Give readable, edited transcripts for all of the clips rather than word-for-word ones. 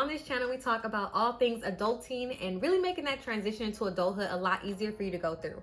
on this channel, we talk about all things adulting and really making that transition into adulthood a lot easier for you to go through.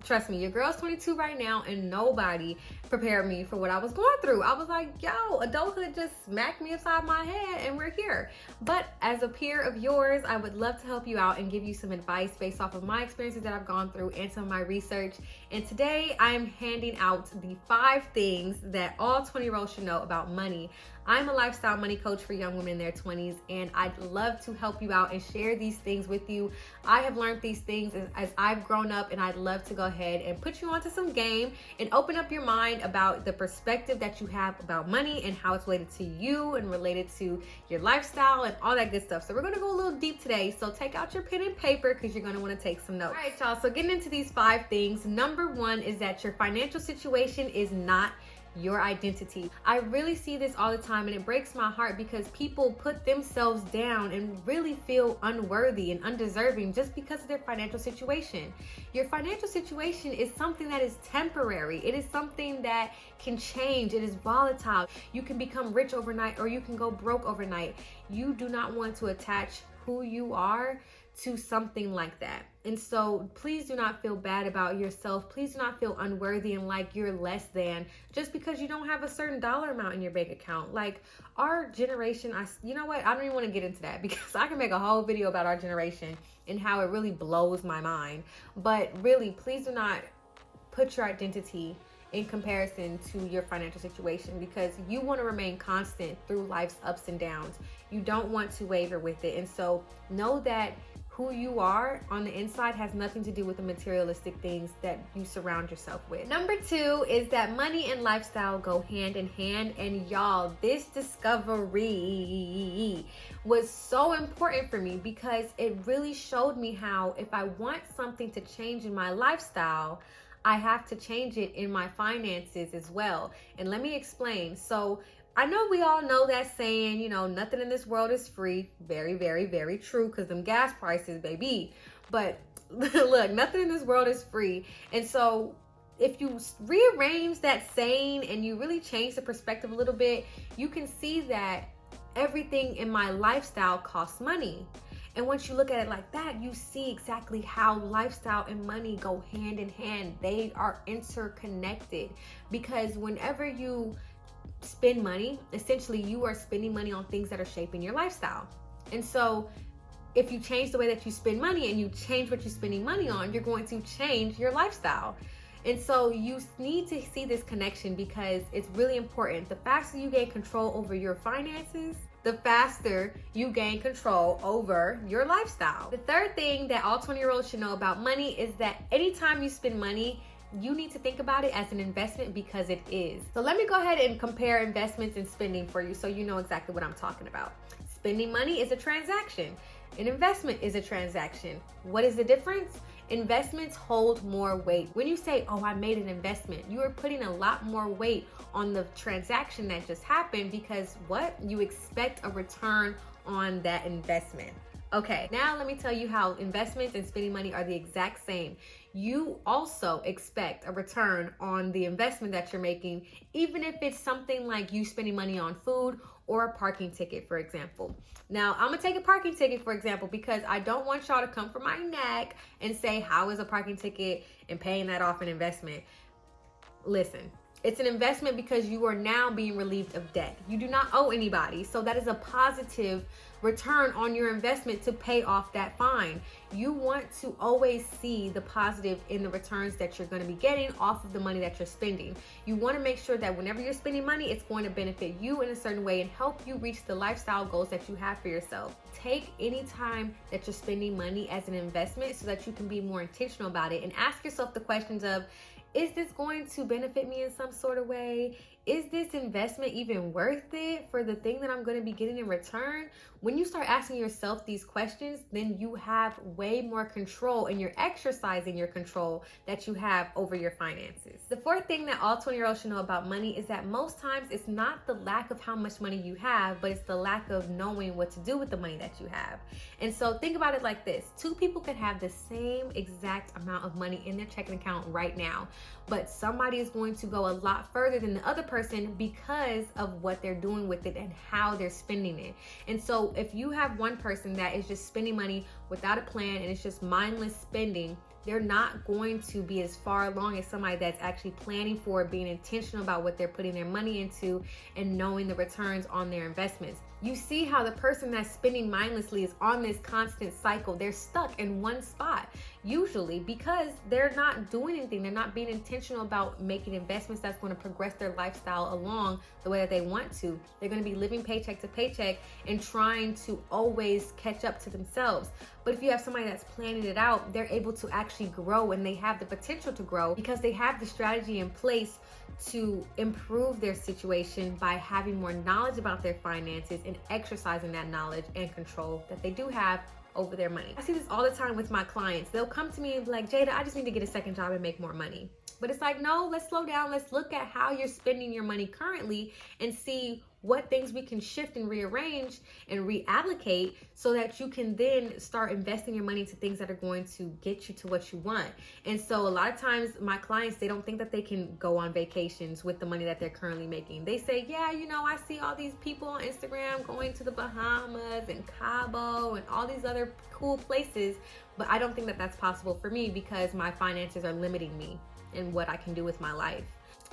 Trust me, your girl's 22 right now, and nobody prepared me for what I was going through. I was like, yo, adulthood just smacked me upside my head, and we're here. But as a peer of yours, I would love to help you out and give you some advice based off of my experiences that I've gone through and some of my research. And today, I am handing out the 5 things that all 20-year-olds should know about money. I'm a lifestyle money coach for young women in their 20s, and I'd love to help you out and share these things with you. I have learned these things as I've grown up, and I'd love to go ahead and put you onto some game and open up your mind about the perspective that you have about money and how it's related to you and related to your lifestyle and all that good stuff. So we're going to go a little deep today. So take out your pen and paper because you're going to want to take some notes. All right, y'all. So getting into these 5 things. Number 1 is that your financial situation is not your identity. I really see this all the time, and it breaks my heart because people put themselves down and really feel unworthy and undeserving just because of their financial situation. Your financial situation is something that is temporary. It is something that can change. It is volatile. You can become rich overnight or you can go broke overnight. You do not want to attach who you are to something like that. And so please do not feel bad about yourself. Please do not feel unworthy and like you're less than just because you don't have a certain dollar amount in your bank account. Like our generation, you know what? I don't even want to get into that because I can make a whole video about our generation and how it really blows my mind. But really, please do not put your identity in comparison to your financial situation because you want to remain constant through life's ups and downs. You don't want to waver with it. And so know that who you are on the inside has nothing to do with the materialistic things that you surround yourself with. Number 2 is that money and lifestyle go hand in hand. And y'all, this discovery was so important for me because it really showed me how if I want something to change in my lifestyle, I have to change it in my finances as well. And let me explain. So I know we all know that saying, you know, nothing in this world is free. Very, very, very true because them gas prices, baby. But look, nothing in this world is free. And so if you rearrange that saying and you really change the perspective a little bit, you can see that everything in my lifestyle costs money. And once you look at it like that, you see exactly how lifestyle and money go hand in hand. They are interconnected because whenever you spend money, essentially you are spending money on things that are shaping your lifestyle. And so if you change the way that you spend money and you change what you're spending money on, you're going to change your lifestyle. And so you need to see this connection because it's really important. The faster you gain control over your finances, the faster you gain control over your lifestyle. The third thing that all 20-year-olds should know about money is that anytime you spend money, you need to think about it as an investment because it is. So let me go ahead and compare investments and spending for you so you know exactly what I'm talking about. Spending money is a transaction. An investment is a transaction. What is the difference? Investments hold more weight. When you say, oh, I made an investment, you are putting a lot more weight on the transaction that just happened because what? You expect a return on that investment. Okay, now let me tell you how investments and spending money are the exact same. You also expect a return on the investment that you're making, even if it's something like you spending money on food or a parking ticket, for example. Now, I'm gonna take a parking ticket, for example, because I don't want y'all to come for my neck and say, how is a parking ticket and paying that off an investment? Listen. It's an investment because you are now being relieved of debt. You do not owe anybody. So that is a positive return on your investment to pay off that fine. You want to always see the positive in the returns that you're going to be getting off of the money that you're spending. You want to make sure that whenever you're spending money, it's going to benefit you in a certain way and help you reach the lifestyle goals that you have for yourself. Take any time that you're spending money as an investment so that you can be more intentional about it and ask yourself the questions of, is this going to benefit me in some sort of way? Is this investment even worth it for the thing that I'm going to be getting in return? When you start asking yourself these questions, then you have way more control and you're exercising your control that you have over your finances. The fourth thing that all 20-year-olds should know about money is that most times it's not the lack of how much money you have, but it's the lack of knowing what to do with the money that you have. And so think about it like this. 2 people can have the same exact amount of money in their checking account right now, but somebody is going to go a lot further than the other person person because of what they're doing with it and how they're spending it. And so if you have one person that is just spending money without a plan and it's just mindless spending, they're not going to be as far along as somebody that's actually planning for it, being intentional about what they're putting their money into and knowing the returns on their investments. You see how the person that's spending mindlessly is on this constant cycle. They're stuck in one spot, usually because they're not doing anything. They're not being intentional about making investments that's going to progress their lifestyle along the way that they want to. They're going to be living paycheck to paycheck and trying to always catch up to themselves. But if you have somebody that's planning it out, they're able to actually grow, and they have the potential to grow because they have the strategy in place to improve their situation by having more knowledge about their finances and exercising that knowledge and control that they do have over their money. I see this all the time with my clients. They'll come to me and be like, Jada, I just need to get a second job and make more money. But it's like, no, let's slow down. Let's look at how you're spending your money currently and see what things we can shift and rearrange and reallocate so that you can then start investing your money into things that are going to get you to what you want. And so a lot of times my clients, they don't think that they can go on vacations with the money that they're currently making. They say, yeah, you know, I see all these people on Instagram going to the Bahamas and Cabo and all these other cool places, but I don't think that that's possible for me because my finances are limiting me in what I can do with my life.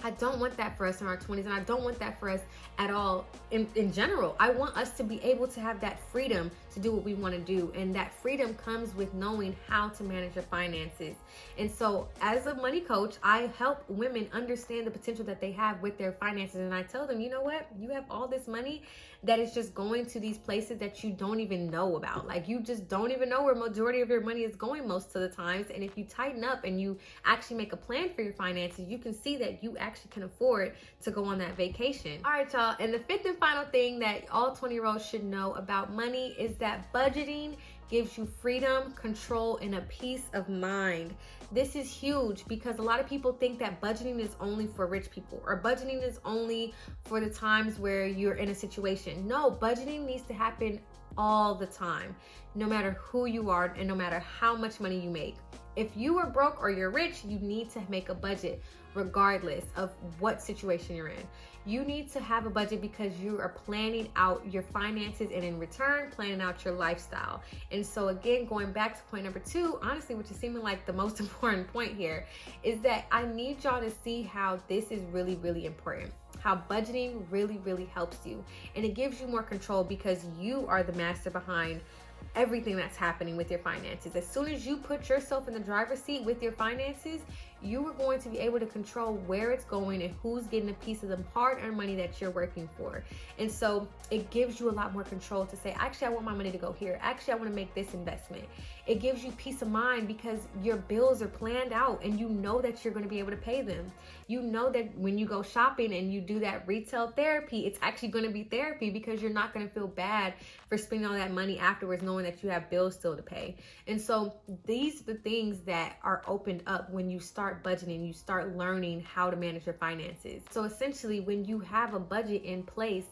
I don't want that for us in our 20s, and I don't want that for us at all in general. I want us to be able to have that freedom to do what we want to do, and that freedom comes with knowing how to manage your finances. And so as a money coach, I help women understand the potential that they have with their finances, and I tell them, you know what, you have all this money that is just going to these places that you don't even know about. Like, you just don't even know where majority of your money is going most of the times. And if you tighten up and you actually make a plan for your finances, you can see that you actually can afford to go on that vacation. All right, y'all. And the fifth and final thing that all 20-year-olds should know about money is that budgeting gives you freedom, control, and a peace of mind. This is huge because a lot of people think that budgeting is only for rich people, or budgeting is only for the times where you're in a situation. No, budgeting needs to happen all the time, no matter who you are and no matter how much money you make. If you are broke or you're rich, you need to make a budget regardless of what situation you're in. You need to have a budget because you are planning out your finances and in return, planning out your lifestyle. And so again, going back to point number 2, honestly, which is seeming like the most important point here, is that I need y'all to see how this is really, really important. How budgeting really, really helps you. And it gives you more control because you are the master behind everything that's happening with your finances. As soon as you put yourself in the driver's seat with your finances, you are going to be able to control where it's going and who's getting a piece of the hard-earned money that you're working for. And so it gives you a lot more control to say, actually, I want my money to go here. Actually, I want to make this investment. It gives you peace of mind because your bills are planned out and you know that you're going to be able to pay them. You know that when you go shopping and you do that retail therapy, it's actually going to be therapy because you're not going to feel bad for spending all that money afterwards, knowing that you have bills still to pay. And so these are the things that are opened up when you start budgeting, you start learning how to manage your finances. So essentially, when you have a budget in place,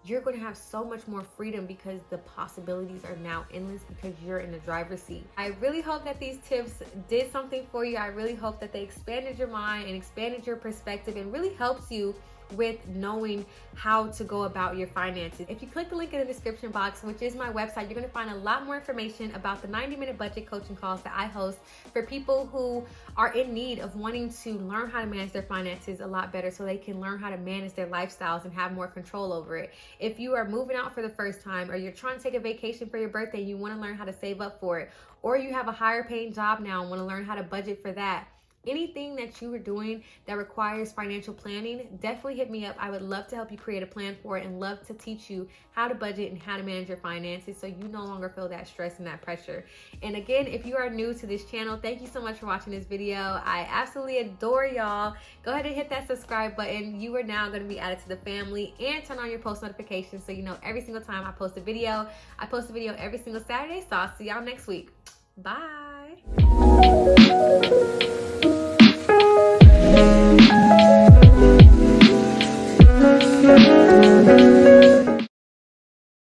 you're going to have so much more freedom because the possibilities are now endless because you're in the driver's seat. I really hope that these tips did something for you. I really hope that they expanded your mind and expanded your perspective and really helps you with knowing how to go about your finances. If you click the link in the description box, which is my website, you're going to find a lot more information about the 90-minute budget coaching calls that I host for people who are in need of wanting to learn how to manage their finances a lot better so they can learn how to manage their lifestyles and have more control over it. If you are moving out for the first time, or you're trying to take a vacation for your birthday and you want to learn how to save up for it, or you have a higher paying job now and want to learn how to budget for that, anything that you are doing that requires financial planning, definitely hit me up. I would love to help you create a plan for it and love to teach you how to budget and how to manage your finances so you no longer feel that stress and that pressure. And again, if you are new to this channel, thank you so much for watching this video. I absolutely adore y'all. Go ahead and hit that subscribe button. You are now going to be added to the family, and turn on your post notifications so you know every single time I post a video. I post a video every single Saturday, so I'll see y'all next week. Bye.